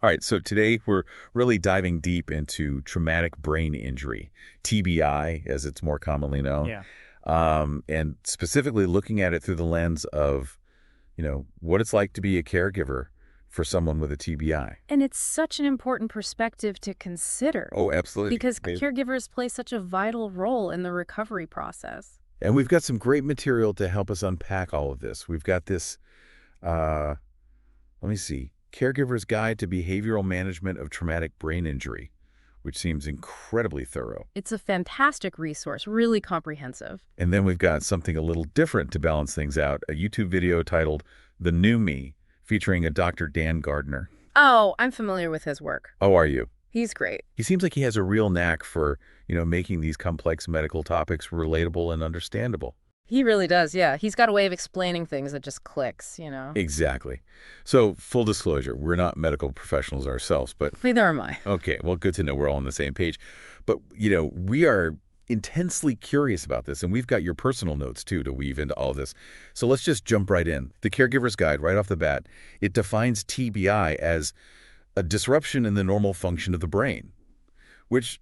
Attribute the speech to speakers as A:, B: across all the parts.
A: All right, so today we're really diving deep into traumatic brain injury, TBI, as it's more commonly known,
B: Yeah.
A: and specifically looking at it through the lens of, what it's like to be a caregiver for someone with a TBI.
B: And it's such an important perspective to consider
A: Oh, absolutely.
B: because caregivers play such a vital role in the recovery process.
A: And we've got some great material to help us unpack all of this. We've got this, uh, let me see, Caregiver's Guide to Behavioral Management of Traumatic Brain Injury, which seems incredibly thorough.
B: It's a fantastic resource, really comprehensive.
A: And then we've got something a little different to balance things out, a YouTube video titled The New Me, featuring a Dr. Dan Gardner.
B: Oh, I'm familiar with his work.
A: How are you?
B: He's great.
A: He seems like he has a real knack for, making these complex medical topics relatable and understandable.
B: He really does, yeah. He's got a way of explaining things that just clicks.
A: Exactly. So, full disclosure, we're not medical professionals ourselves, but
B: Neither am I.
A: okay, well, good to know we're all on the same page. But, we are intensely curious about this, and we've got your personal notes, too, to weave into all this. So let's just jump right in. The Caregiver's Guide, right off the bat, it defines TBI as a disruption in the normal function of the brain, which,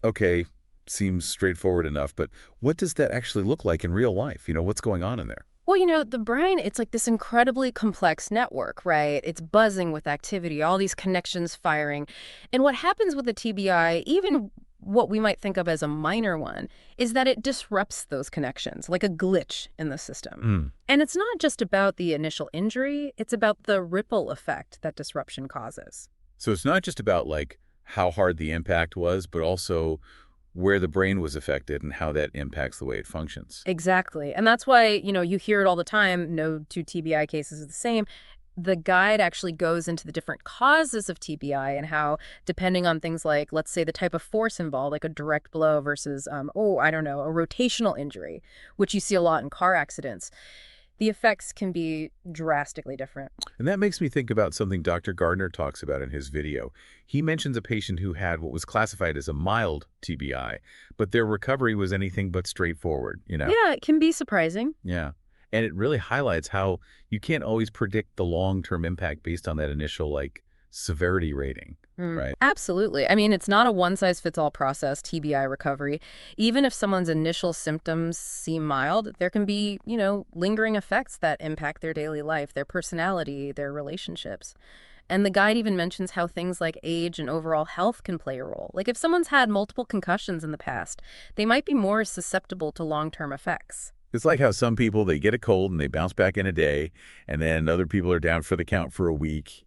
A: okay, seems straightforward enough, but what does that actually look like in real life? What's going on in there?
B: Well, the brain, it's like this incredibly complex network, right? It's buzzing with activity, all these connections firing. And what happens with the TBI, even what we might think of as a minor one, is that it disrupts those connections, like a glitch in the system.
A: Mm.
B: And it's not just about the initial injury, it's about the ripple effect that disruption causes.
A: So it's not just about, like, how hard the impact was, but also where the brain was affected and how that impacts the way it functions.
B: Exactly. And that's why, you hear it all the time, no two TBI cases are the same. The guide actually goes into the different causes of TBI and how, depending on things like, let's say, the type of force involved, like a direct blow versus, I don't know, a rotational injury, which you see a lot in car accidents, the effects can be drastically different.
A: And that makes me think about something Dr. Gardner talks about in his video. He mentions a patient who had what was classified as a mild TBI, but their recovery was anything but straightforward.
B: Yeah, it can be surprising.
A: Yeah. And it really highlights how you can't always predict the long-term impact based on that initial, like, severity rating, right?
B: Absolutely. I mean, it's not a one-size-fits-all process, TBI recovery. Even if someone's initial symptoms seem mild, there can be, lingering effects that impact their daily life, their personality, their relationships. And the guide even mentions how things like age and overall health can play a role. Like if someone's had multiple concussions in the past, they might be more susceptible to long-term effects.
A: It's like how some people, they get a cold and they bounce back in a day, and then other people are down for the count for a week.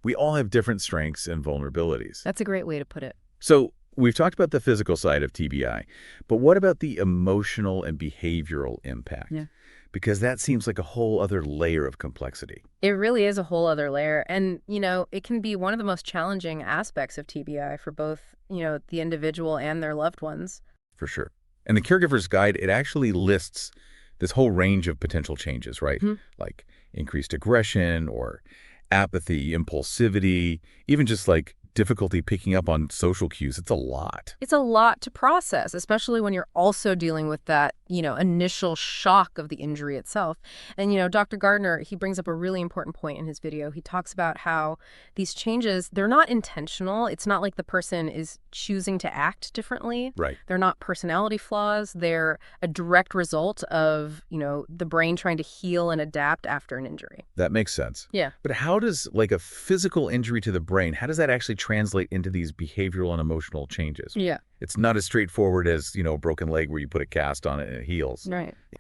A: We all have different strengths and vulnerabilities.
B: That's a great way to put it.
A: So we've talked about the physical side of TBI, but what about the emotional and behavioral impact?
B: Yeah.
A: Because that seems like a whole other layer of complexity.
B: It really is a whole other layer. And, it can be one of the most challenging aspects of TBI for both, the individual and their loved ones.
A: For sure. And the Caregiver's Guide, it actually lists this whole range of potential changes, right? Like increased aggression or apathy, impulsivity, even just like difficulty picking up on social cues. It's a lot.
B: It's a lot to process, especially when you're also dealing with that, initial shock of the injury itself. And, Dr. Gardner, he brings up a really important point in his video. He talks about how these changes, they're not intentional. It's not like the person is choosing to act differently.
A: Right.
B: They're not personality flaws. They're a direct result of, the brain trying to heal and adapt after an injury.
A: That makes sense.
B: Yeah.
A: But how does, like, a physical injury to the brain, how does that actually translate into these behavioral and emotional changes?
B: Yeah.
A: It's not as straightforward as, a broken leg where you put a cast on it and it heals.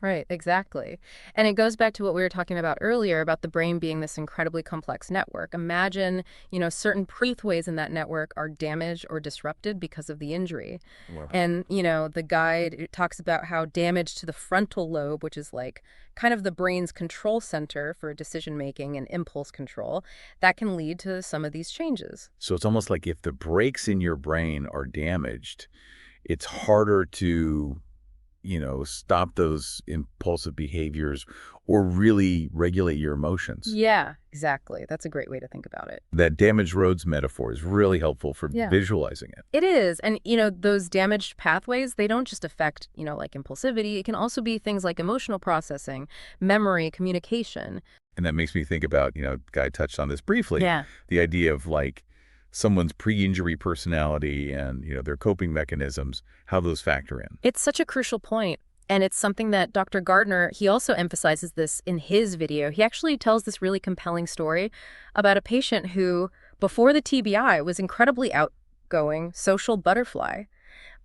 B: Right, exactly. And it goes back to what we were talking about earlier about the brain being this incredibly complex network. Imagine, certain pathways in that network are damaged or disrupted because of the injury.
A: Wow.
B: And, the guide, it talks about how damage to the frontal lobe, which is like kind of the brain's control center for decision-making and impulse control, that can lead to some of these changes.
A: So it's almost like if the brakes in your brain are damaged, it's harder to stop those impulsive behaviors or really regulate your emotions.
B: Yeah, exactly. That's a great way to think about it.
A: That damaged roads metaphor is really helpful for
B: Yeah.
A: visualizing it.
B: It is. And, those damaged pathways, they don't just affect, like impulsivity. It can also be things like emotional processing, memory, communication.
A: And that makes me think about, Guy touched on this briefly,
B: Yeah.
A: the idea of like someone's pre-injury personality and, their coping mechanisms, how those factor in.
B: It's such a crucial point. And it's something that Dr. Gardner, he also emphasizes this in his video. He actually tells this really compelling story about a patient who, before the TBI, was incredibly outgoing, social butterfly.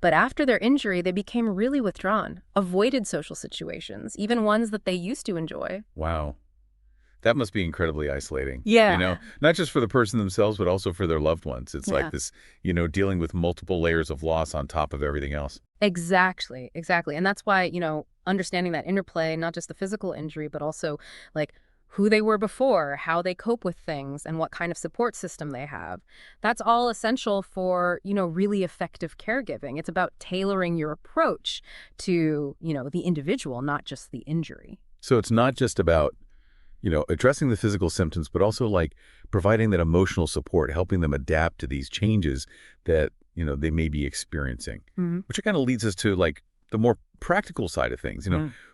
B: But after their injury, they became really withdrawn, avoided social situations, even ones that they used to enjoy.
A: Wow. That must be incredibly isolating.
B: Yeah.
A: Not just for the person themselves, but also for their loved ones. It's
B: Yeah.
A: like this, dealing with multiple layers of loss on top of everything else.
B: Exactly. And that's why, understanding that interplay, not just the physical injury, but also like who they were before, how they cope with things, and what kind of support system they have. That's all essential for, really effective caregiving. It's about tailoring your approach to, the individual, not just the injury.
A: So it's not just about, addressing the physical symptoms, but also like providing that emotional support, helping them adapt to these changes that, they may be experiencing, which kind of leads us to like the more practical side of things.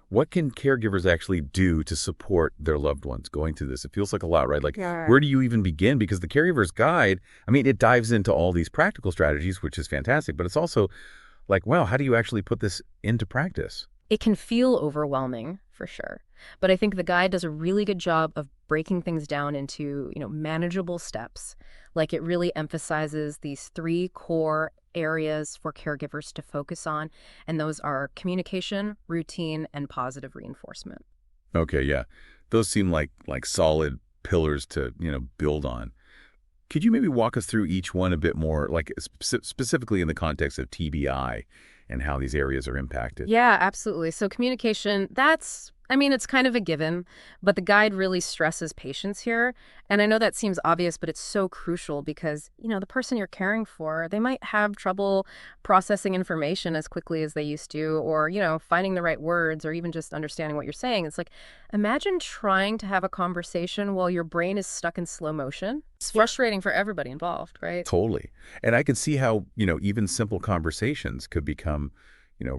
A: What can caregivers actually do to support their loved ones going through this? It feels like a lot, right? Like, where do you even begin? Because the Caregiver's Guide, it dives into all these practical strategies, which is fantastic, but it's also like, wow, how do you actually put this into practice?
B: It can feel overwhelming, for sure. But I think the guide does a really good job of breaking things down into, manageable steps. Like it really emphasizes these 3 core areas for caregivers to focus on, and those are communication, routine, and positive reinforcement.
A: Okay, yeah. Those seem like solid pillars to, build on. Could you maybe walk us through each one a bit more, like specifically in the context of TBI and how these areas are impacted?
B: Yeah, absolutely. So communication, it's kind of a given, but the guide really stresses patience here. And I know that seems obvious, but it's so crucial because, the person you're caring for, they might have trouble processing information as quickly as they used to, or, finding the right words, or even just understanding what you're saying. It's like, imagine trying to have a conversation while your brain is stuck in slow motion. It's frustrating for everybody involved, right?
A: Totally. And I can see how, even simple conversations could become,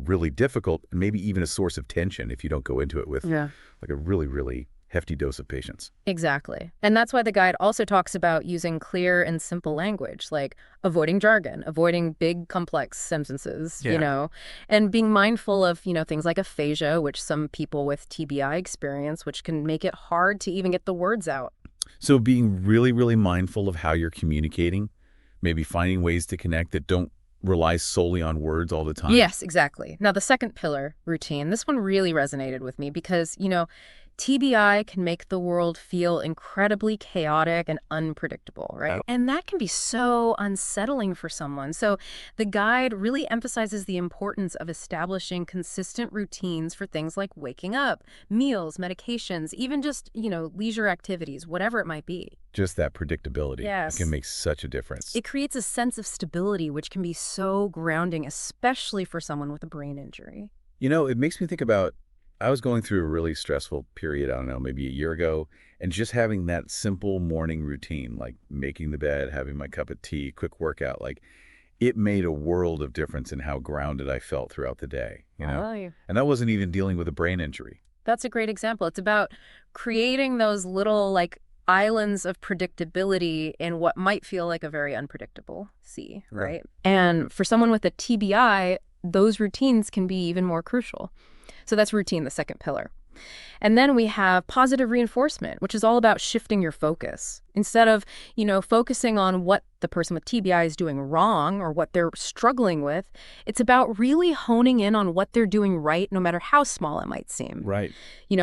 A: really difficult and maybe even a source of tension if you don't go into it with like a really, really hefty dose of patience.
B: Exactly. And that's why the guide also talks about using clear and simple language, like avoiding jargon, avoiding big, complex sentences, and being mindful of, things like aphasia, which some people with TBI experience, which can make it hard to even get the words out.
A: So being really, really mindful of how you're communicating, maybe finding ways to connect that don't rely solely on words all the time.
B: Yes, exactly. Now, the second pillar, routine, this one really resonated with me because, TBI can make the world feel incredibly chaotic and unpredictable, right? And that can be so unsettling for someone. So the guide really emphasizes the importance of establishing consistent routines for things like waking up, meals, medications, even just, leisure activities, whatever it might be.
A: Just that predictability.
B: Yes.
A: It can make such a difference.
B: It creates a sense of stability, which can be so grounding, especially for someone with a brain injury.
A: It makes me think about, I was going through a really stressful period, I don't know, maybe a year ago, and just having that simple morning routine, like making the bed, having my cup of tea, quick workout, like it made a world of difference in how grounded I felt throughout the day, And that wasn't even dealing with a brain injury.
B: That's a great example. It's about creating those little, islands of predictability in what might feel like a very unpredictable sea, right? And for someone with a TBI, those routines can be even more crucial. So that's routine, the second pillar. And then we have positive reinforcement, which is all about shifting your focus. Instead of, focusing on what the person with TBI is doing wrong or what they're struggling with, it's about really honing in on what they're doing right, no matter how small it might seem.
A: Right.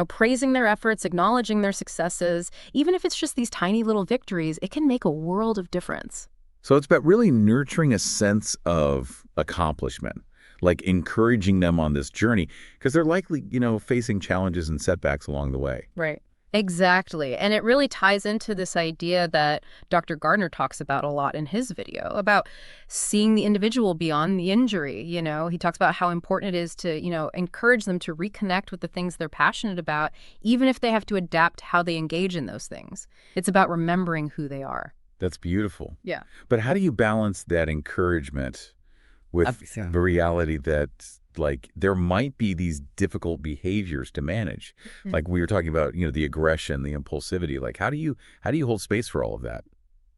B: Praising their efforts, acknowledging their successes, even if it's just these tiny little victories, it can make a world of difference.
A: So it's about really nurturing a sense of accomplishment, like encouraging them on this journey, because they're likely, facing challenges and setbacks along the way.
B: Right. Exactly. And it really ties into this idea that Dr. Gardner talks about a lot in his video about seeing the individual beyond the injury. He talks about how important it is to, encourage them to reconnect with the things they're passionate about, even if they have to adapt how they engage in those things. It's about remembering who they are.
A: That's beautiful.
B: Yeah.
A: But how do you balance that encouragement with
C: Yeah.
A: the reality that, like, there might be these difficult behaviors to manage? Like we were talking about, the aggression, the impulsivity. Like, how do you hold space for all of that?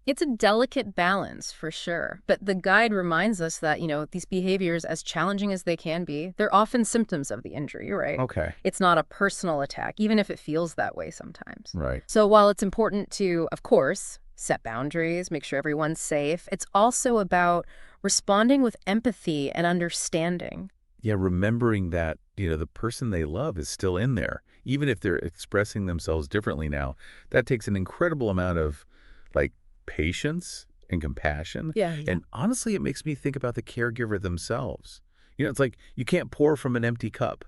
B: It's a delicate balance for sure. But the guide reminds us that, these behaviors, as challenging as they can be, they're often symptoms of the injury, right?
A: Okay.
B: It's not a personal attack, even if it feels that way sometimes.
A: Right.
B: So while it's important to, of course, set boundaries, make sure everyone's safe, it's also about responding with empathy and understanding.
A: Yeah, remembering that, the person they love is still in there, even if they're expressing themselves differently now. That takes an incredible amount of, like, patience and compassion.
B: Yeah.
A: And honestly, it makes me think about the caregiver themselves. It's like you can't pour from an empty cup.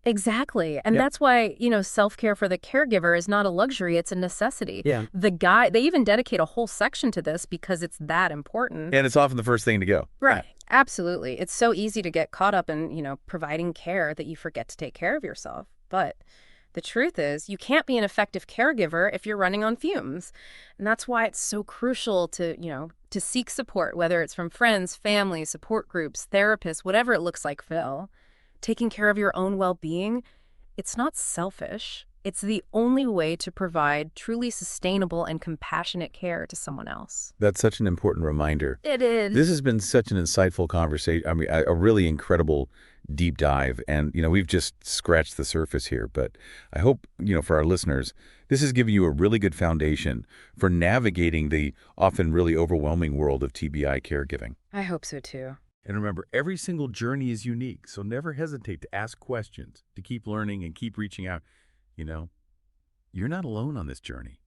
B: Exactly. And
A: Yep.
B: that's why, self-care for the caregiver is not a luxury, it's a necessity.
C: Yeah.
B: They even dedicate a whole section to this because it's that important.
A: And it's often the first thing to go.
B: Right. Absolutely. It's so easy to get caught up in, providing care that you forget to take care of yourself. But the truth is, you can't be an effective caregiver if you're running on fumes. And that's why it's so crucial to seek support, whether it's from friends, family, support groups, therapists, whatever it looks like, Phil. Taking care of your own well-being, it's not selfish. It's the only way to provide truly sustainable and compassionate care to someone else.
A: That's such an important reminder.
B: It is.
A: This has been such an insightful conversation. I mean, a really incredible deep dive. And, we've just scratched the surface here. But I hope, for our listeners, this has given you a really good foundation for navigating the often really overwhelming world of TBI caregiving.
B: I hope so, too.
A: And remember, every single journey is unique. So never hesitate to ask questions, to keep learning and keep reaching out. You're not alone on this journey.